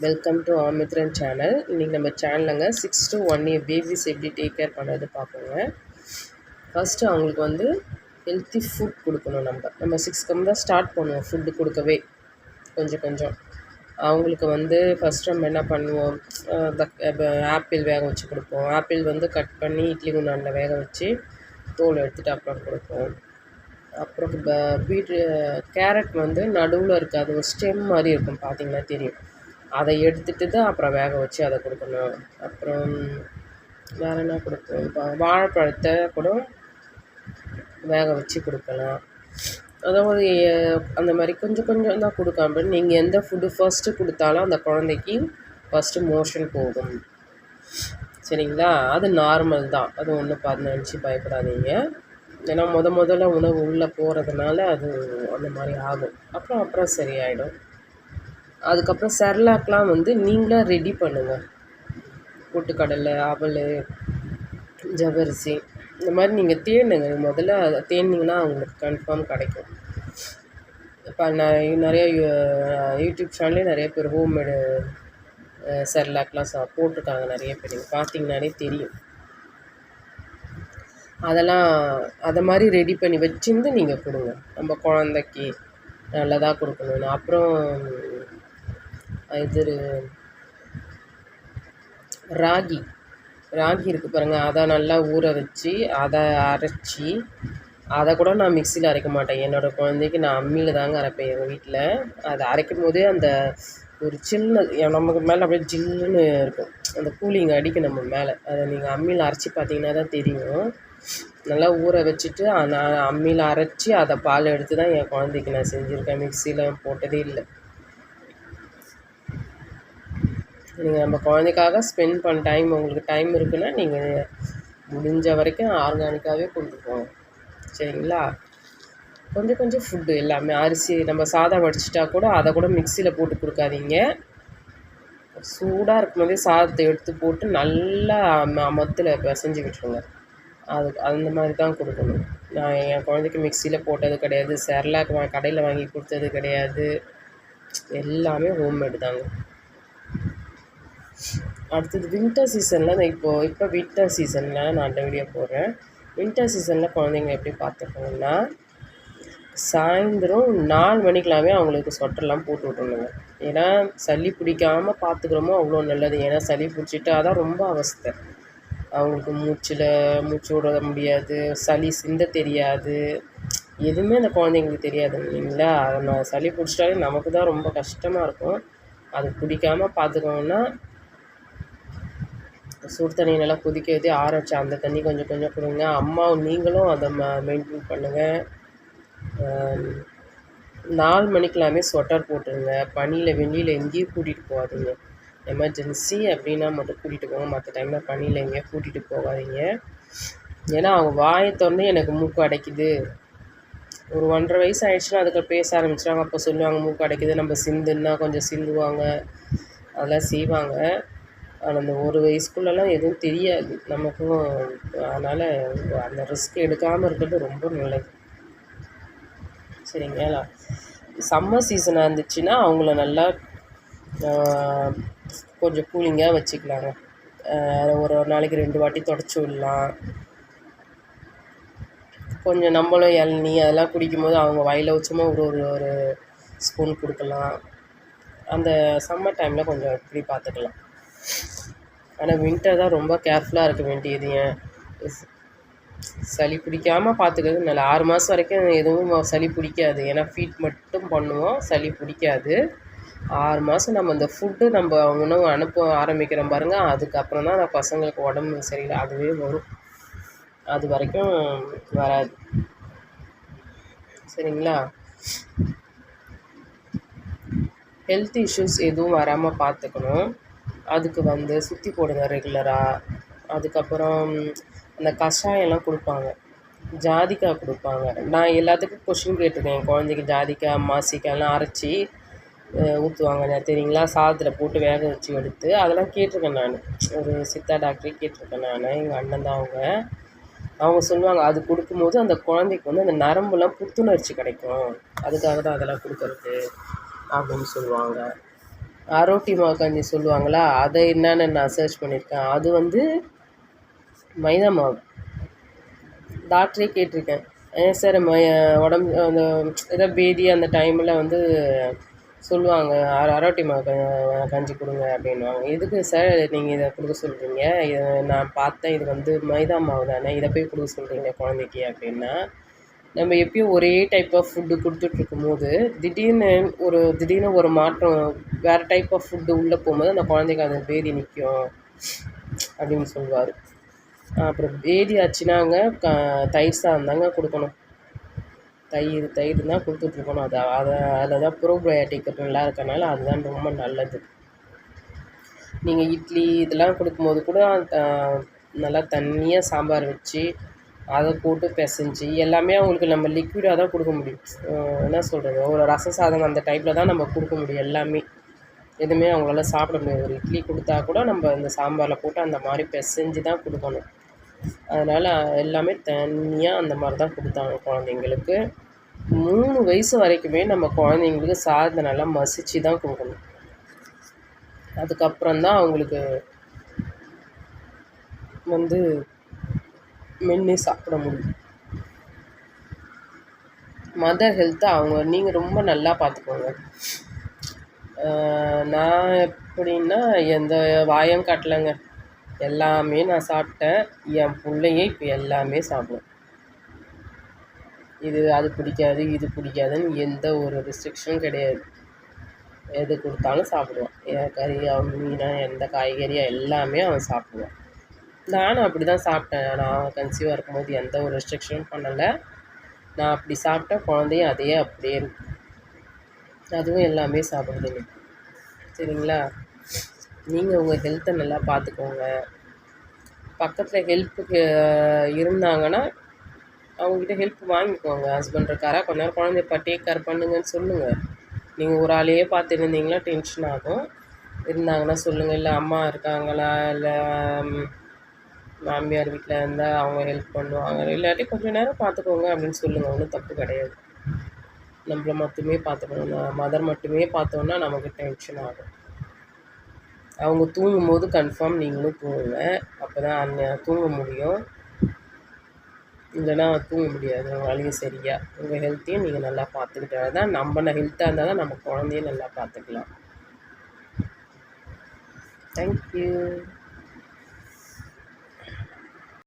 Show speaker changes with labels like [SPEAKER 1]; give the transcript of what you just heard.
[SPEAKER 1] Welcome to ஆமித்ரன் channel. இன்றைக்கி நம்ம சேனலுங்க 6 to 1 year babies எப்படி டேக் கேர் பண்ணுறது பார்ப்போங்க. ஃபஸ்ட்டு அவங்களுக்கு வந்து ஹெல்த்தி ஃபுட் கொடுக்கணும். நம்ம 6 தான் ஸ்டார்ட் பண்ணுவோம் ஃபுட்டு கொடுக்கவே கொஞ்சம் கொஞ்சம். அவங்களுக்கு வந்து ஃபஸ்ட்டு நம்ம என்ன பண்ணுவோம், ஆப்பிள் வேக வச்சு கொடுப்போம். ஆப்பிள் வந்து கட் பண்ணி இட்லி குண்டானில் வேக வச்சு தோல் எடுத்துகிட்டு அப்புறம் கொடுப்போம். அப்புறம் கேரட் வந்து நடுவில் இருக்காது, ஒரு ஸ்டெம் மாதிரி இருக்கும், பார்த்திங்கன்னா தெரியும். அதை எடுத்துகிட்டு தான் அப்புறம் வேக வச்சு அதை கொடுக்கணும். அப்புறம் வேறு என்ன கொடுப்போம், இப்போ வாழைப்பழத்தை கூட வேக வச்சு கொடுக்கலாம். அதாவது அந்த மாதிரி கொஞ்சம் கொஞ்சம் தான் கொடுக்காம நீங்கள் எந்த ஃபுட்டு ஃபஸ்ட்டு கொடுத்தாலும் அந்த குழந்தைக்கு ஃபஸ்ட்டு மோஷன் போகும், சரிங்களா? அது நார்மல் தான், அது ஒன்றும் நினச்சி பயப்படாதீங்க. ஏன்னா முதல்ல உணவு உள்ளே போகிறதுனால அது அந்த மாதிரி ஆகும். அப்புறம் சரியாயிடும். அதுக்கப்புறம் செர்லாக்லாம் வந்து நீங்களாக ரெடி பண்ணுங்கள். பொட்டுக்கடலை, அவல், ஜவ்வரிசி இந்த மாதிரி நீங்கள் தேடுங்க. முதல்ல அதை தேடினீங்கன்னா அவங்களுக்கு கன்ஃபார்ம் கிடைக்கும். இப்போ நிறைய யூடியூப் சேனல்லே நிறைய பேர் ஹோம்மேடு செர்லாக்லாம் போட்டிருக்காங்க. நிறைய பேர் நீங்கள் பார்த்தீங்கன்னாலே தெரியும். அதெல்லாம் அதை மாதிரி ரெடி பண்ணி வச்சுருந்து நீங்கள் கொடுங்க. நம்ம குழந்தைக்கு நல்லதாக கொடுக்கணும். அப்புறம் இது ராகி இருக்குது பாருங்கள், அதை நல்லா ஊற வச்சு அதை அரைச்சி, அதை கூட நான் மிக்சியில் அரைக்க மாட்டேன். என்னோடய குழந்தைக்கு நான் அம்மியில் தாங்க அரைப்பேன். எங்கள் வீட்டில் அதை அரைக்கும் போதே அந்த ஒரு சின்ன நமக்கு மேலே அப்படியே ஜில்லுன்னு இருக்கும், அந்த கூலிங் அடிக்கும் நம்ம மேலே. அதை நீங்கள் அம்மியில் அரைச்சி பார்த்தீங்கன்னா தான் தெரியும். நல்லா ஊற வச்சுட்டு நான் அம்மியில் அரைச்சி அதை பால் எடுத்து தான் என் குழந்தைக்கு நான் செஞ்சுருக்கேன். மிக்சியில் போட்டதே இல்லை. நீங்கள் நம்ம குழந்தைக்காக ஸ்பெண்ட் பண்ண டைம், உங்களுக்கு டைம் இருக்குன்னா நீங்கள் முடிஞ்ச வரைக்கும் ஆர்கானிக்காகவே கொண்டு போங்க, சரிங்களா? கொஞ்சம் ஃபுட்டு எல்லாமே அரிசி நம்ம சாதம் வடிச்சிட்டா கூட அதை கூட மிக்சியில் போட்டு கொடுக்காதீங்க. சூடாக இருக்கும்போதே சாதத்தை எடுத்து போட்டு நல்லா மத்தில் பிசைஞ்சு விட்டுருங்க. அந்த மாதிரி தான் கொடுக்கணும். நான் என் குழந்தைக்கு மிக்சியில் போட்டது கிடையாது, செர்லாக் கடையில் வாங்கி கொடுத்தது கிடையாது, எல்லாமே ஹோம்மேடு தாங்க. அடுத்தது வின்டர் சீசனில் இப்போ வின்டர் சீசனில் நான் அந்த வீடியோ போடுறேன். வின்டர் சீசனில் குழந்தைங்க எப்படி பார்த்துக்கணுன்னா, சாயந்தரம் 4 மணிக்கெலாமே அவங்களுக்கு சொட்டர்லாம் போட்டு விட்டுணுங்க. ஏன்னா சளி பிடிக்காமல் பார்த்துக்கிறோமோ அவ்வளோ நல்லது. ஏன்னா சளி பிடிச்சிட்டா தான் ரொம்ப அவஸ்தை. அவங்களுக்கு மூச்சு விட முடியாது, சளி சிந்த தெரியாது, எதுவுமே அந்த குழந்தைங்களுக்கு தெரியாது இல்லைங்களா? அதை சளி பிடிச்சிட்டாலே நமக்கு தான் ரொம்ப கஷ்டமாக இருக்கும். அது பிடிக்காமல் பார்த்துக்கோங்கன்னா சுடு தண்ணி நல்லா கொதிக்க வச்சு ஆற வச்சு அந்த தண்ணி கொஞ்சம் கொடுங்க. அம்மாவும் நீங்களும் அதை மெயின்டைன் பண்ணுங்கள். 4 மணிக்கெல்லாமே ஸ்வெட்டர் போட்டுருங்க. பனியில் வெளியில் எங்கேயும் கூட்டிகிட்டு போகாதீங்க. எமர்ஜென்சி அப்படின்னா மட்டும் கூட்டிகிட்டு போங்க, மற்ற டைமில் பனியில் எங்கேயும் கூட்டிகிட்டு போகாதீங்க. ஏன்னா அவங்க வாயை திறந்து எனக்கு மூக்கு அடைக்குது, ஒரு 1.5 வயசு ஆகிடுச்சுன்னா அதுக்கு பேச ஆரம்பிச்சிட்டாங்க. அப்போ சொல்லுவாங்க மூக்கு அடைக்குது, நம்ம சிந்துன்னா கொஞ்சம் சிந்துவாங்க, அதெல்லாம் செய்வாங்க. ஆனால் அந்த 1 வயசுக்குள்ளெல்லாம் எதுவும் தெரியாது நமக்கும். அதனால் அந்த ரிஸ்க் எடுக்காமல் இருக்கிறது ரொம்ப நல்லது, சரிங்களா? சம்மர் சீசனாக இருந்துச்சுன்னா அவங்கள நல்லா கொஞ்சம் கூலிங்காக வச்சுக்கலாங்க. ஒரு நாளைக்கு 2 வாட்டி தொடச்சி விடலாம். கொஞ்சம் நம்மளும் இளநீ அதெல்லாம் குடிக்கும்போது அவங்க வாயில் வச்சோமா ஒரு ஸ்பூன் கொடுக்கலாம். அந்த சம்மர் டைமில் கொஞ்சம் இப்படி பார்த்துக்கலாம். ஆனால் வின்டர் தான் ரொம்ப கேர்ஃபுல்லாக இருக்க வேண்டியது. ஏன் சளி பிடிக்காமல் பார்த்துக்கிறது நல்ல. 6 மாதம் வரைக்கும் எதுவும் சளி பிடிக்காது, ஏன்னா ஃபீட் மட்டும் பண்ணுவோம், சளி பிடிக்காது. 6 மாதம் நம்ம அந்த ஃபுட்டு நம்ம உணவு அனுப்ப ஆரம்பிக்கிறோம் பாருங்கள், அதுக்கப்புறம் தான் அந்த பசங்களுக்கு உடம்பு சரியில்லை, அதுவே வரும். அது வரைக்கும் வராது, சரிங்களா? ஹெல்த் இஷ்யூஸ் எதுவும் வராமல் பார்த்துக்கணும். அதுக்கு வந்து சுற்றி போடுங்க ரெகுலராக. அதுக்கப்புறம் அந்த கஷாயம்லாம் கொடுப்பாங்க, ஜாதிக்காய் கொடுப்பாங்க. நான் எல்லாத்துக்கும் கொஷின் கேட்டிருக்கேன். என் குழந்தைக்கு ஜாதிக்காய், மாசிக்காயெல்லாம் அரைச்சி ஊற்றுவாங்க தெரியுங்களா, சாதத்தில் போட்டு வேக வச்சு எடுத்து. அதெல்லாம் கேட்டிருக்கேன் நான், ஒரு சித்தா டாக்டரே கேட்டிருக்கேன் நான். எங்கள் அண்ணன் தான் அவங்க சொல்லுவாங்க அது கொடுக்கும்போது அந்த குழந்தைக்கு வந்து அந்த நரம்புலாம் புத்துணர்ச்சி கிடைக்கும், அதுக்காக தான் அதெல்லாம் கொடுக்குறது அப்படின்னு சொல்லுவாங்க. அரோட்டி மாவு கஞ்சி சொல்லுவாங்களா, அதை என்னன்னு நான் சர்ச் பண்ணியிருக்கேன். அது வந்து மைதா மாவு. டாக்டரே கேட்டிருக்கேன். ஏன் சார் உடம்பு அந்த ஏதோ பேதி அந்த டைமில் வந்து சொல்லுவாங்க, அரோட்டி மாவு கஞ்சி கொடுங்க அப்படின்வாங்க. எதுக்கு சார் நீங்கள் இதை கொடுக்க சொல்கிறீங்க? இதை நான் பார்த்தேன், இது வந்து மைதா மாவு தானே, இதை போய் கொடுக்க சொல்கிறீங்க குழந்தைக்கு அப்படின்னா, நம்ம எப்பயும் ஒரே டைப் ஆஃப் ஃபுட்டு கொடுத்துட்ருக்கும்போது திடீர்னு ஒரு மாற்றம், வேறு டைப் ஆஃப் ஃபுட்டு உள்ளே போகும்போது அந்த குழந்தைக்கு அது பேதி நிற்கும் அப்படின்னு சொல்லுவார். அப்புறம் பேதி ஆச்சுன்னாங்க தயிர் சாதம் தாங்க கொடுக்கணும். தயிர் தான் கொடுத்துட்ருக்கணும். அதில் தான் ப்ரோபயோட்டிக் நல்லா இருக்கனால அதுதான் ரொம்ப நல்லது. நீங்கள் இட்லி இதெல்லாம் கொடுக்கும்போது கூட நல்லா தண்ணியாக சாம்பார் வச்சு அதை போட்டு பிசைஞ்சு எல்லாமே அவங்களுக்கு நம்ம லிக்விடாக தான் கொடுக்க முடியும். என்ன சொல்கிறது, ஒரு ரசம் சாதம் அந்த டைப்பில் தான் நம்ம கொடுக்க முடியும். எல்லாமே எதுவுமே அவங்களால சாப்பிட முடியாது. ஒரு இட்லி கொடுத்தா கூட நம்ம இந்த சாம்பாரில் போட்டு அந்த மாதிரி பிசைஞ்சு தான் கொடுக்கணும். அதனால் எல்லாமே தண்ணியாக அந்த மாதிரி தான் கொடுத்தாங்க குழந்தைங்களுக்கு. 3 வயசு வரைக்குமே நம்ம குழந்தைங்களுக்கு சாதத்தை நல்லா மசிச்சு தான் கொடுக்கணும். அதுக்கப்புறம் தான் அவங்களுக்கு வந்து மென்று சாப்பிட முடியும். மதர் ஹெல்த்தை நீங்கள் ரொம்ப நல்லா பார்த்துக்கோங்க. நான் எப்படின்னா எந்த வாயம் காட்டலைங்க. எல்லாமே நான் சாப்பிட்டேன். என் பிள்ளைங்க இப்போ எல்லாமே சாப்பிடும். அது பிடிக்காது, இது பிடிக்காதுன்னு எந்த ஒரு ரெஸ்ட்ரிக்ஷனும் கிடையாது. எது கொடுத்தாலும் சாப்பிடுவான். கறி மீனா எந்த காய்கறியா எல்லாமே அவன் சாப்பிடுவான். நானும் அப்படி தான் சாப்பிட்டேன். நான் கன்சீவாக இருக்கும்போது எந்த ஒரு ரெஸ்ட்ரிக்ஷனும் பண்ணலை. நான் அப்படி சாப்பிட்டேன், குழந்தையும் அதையே அப்படியே இருக்கு. அதுவும் எல்லாமே சாப்பிடுதுங்க. சரிங்களா? நீங்கள் உங்கள் ஹெல்த்தை நல்லா பார்த்துக்கோங்க. பக்கத்தில் ஹெல்ப்புக்கு இருந்தாங்கன்னா அவங்ககிட்ட ஹெல்ப் வாங்கிக்கோங்க. ஹஸ்பண்ட் இருக்காரா, கொஞ்ச நேரம் குழந்தைய டேக் கேர் பண்ணுங்கன்னு சொல்லுங்கள். நீங்கள் ஒரு ஆளையே பார்த்துருந்தீங்கன்னா டென்ஷன் ஆகும். இருந்தாங்கன்னா சொல்லுங்கள். இல்லை அம்மா இருக்காங்களா, இல்லை மாமியார் வீட்டில் இருந்தால் அவங்க ஹெல்ப் பண்ணுவாங்க, இல்லாட்டி கொஞ்சம் நேரம் பார்த்துக்கோங்க அப்படின்னு சொல்லுங்கள். ஒன்றும் தப்பு கிடையாது. நம்மளை மட்டுமே பார்த்துக்கணும், மதர் மட்டுமே பார்த்தோன்னா நமக்கு டென்ஷன் ஆகும். அவங்க தூங்கும்போது கன்ஃபார்ம் நீங்களும் தூங்குங்க. அப்போ தான் தூங்க முடியும். இல்லைன்னா தூங்க முடியாது உங்களாலையும் சரியாக. உங்கள் ஹெல்த்தையும் நீங்கள் நல்லா பார்த்துக்கிட்டா தான் நம்ம ஹெல்த்தாக இருந்தால் தான் நம்ம குழந்தையும் நல்லா பார்த்துக்கலாம். தேங்க்யூ.